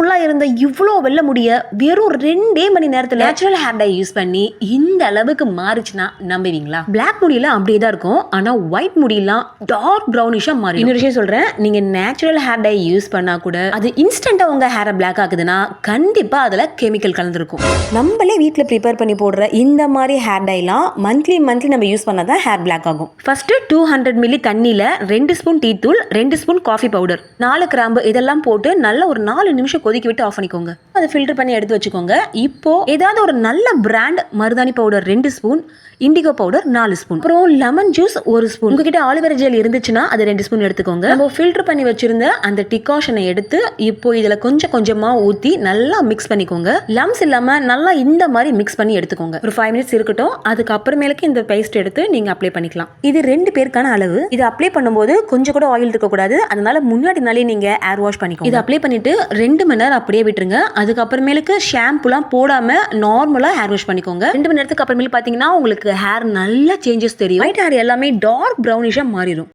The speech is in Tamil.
ஃபுல்லா இருந்த இவ்வளோ வெள்ள முடிய வெறும் 2 மணி நேரத்துல நேச்சுரல் ஹேர் டை யூஸ் பண்ணி இந்த அளவுக்கு மாறிச்சுன்னா நம்புவீங்களா? பிளாக் முடியல அப்படியே தான் இருக்கும், ஆனா ஒயிட் முடியெல்லாம் டார்க் ப்ரௌனிஷா மாறி. இன்னொரு விஷயம் சொல்றேன், நீங்க நேச்சுரல் ஹேர் டை யூஸ் பண்ணா கூட அது இன்ஸ்டன்டா உங்க ஹேரை பிளாக் ஆகுதுன்னா கண்டிப்பா அதுல கெமிக்கல் கலந்துருக்கும். நம்மளே வீட்டில் ப்ரிப்பேர் பண்ணி போடுற இந்த மாதிரி ஹேர் டைலாம் மந்த்லி நம்ம யூஸ் பண்ணாதான் ஹேர் பிளாக் ஆகும். ஃபர்ஸ்ட் 200 மில்லி தண்ணியில 2 ஸ்பூன் டீ தூள், 2 ஸ்பூன் காஃபி பவுடர், 4 கிராம்பு இதெல்லாம் போட்டு நல்லா ஒரு 4 நிமிஷம் கொதிக்க விட்டு ஆஃப் பண்ணிக்கோங்க. அதை ஃபில்டர் பண்ணி எடுத்து வச்சுக்கோங்க. இப்போ ஏதாவது ஒரு நல்ல பிராண்ட் மருதாணி powder 2 spoon, indigo powder 4 spoon, அப்புறம் லெமன் ஜூஸ் 1 ஸ்பூன். உங்ககிட்ட ஆலிவேரா ஜெல் இருந்துச்சுன்னா அது 2 ஸ்பூன் எடுத்துக்கோங்க. நம்ம ஃபில்டர் பண்ணி வச்சிருந்த அந்த டிகாஷனை எடுத்து இப்போ இதுல கொஞ்சம் கொஞ்சமா ஊத்தி நல்லா மிக்ஸ் பண்ணிக்கோங்க. லம்ஸ் இல்லாம நல்லா இந்த மாதிரி மிக்ஸ் பண்ணி எடுத்துக்கோங்க. ஒரு 5 மினிட்ஸ் இருக்கட்டும். அதுக்கப்புறமேலுக்கு இந்த பேஸ்ட் எடுத்து நீங்க அப்ளை பண்ணிக்கலாம். இது 2 பேருக்கான அளவு. இது அப்ளை பண்ணும்போது கொஞ்சம் கூட ஆயில் இருக்க கூடாது, அதனால முன்னாடி நாளே நீங்க ஏர் வாஷ் பண்ணிக்கோங்க. இது அப்ளை பண்ணிட்டு 2 மணி நேரம் அப்படியே விட்டுருங்க. அதுக்கப்புறமேலுக்கு ஷாம்புலாம் போடாம நார்மலா ஹேர் வாஷ் பண்ணிக்கோங்க. 2 மணி நேரத்துக்கு அப்புறமேல பாத்தீங்கன்னா உங்களுக்கு ஹேர் நல்ல சேஞ்சஸ் தெரியும். ஒயிட் ஹேர் எல்லாமே டார்க் ப்ரௌனிஷா மாறிடும்.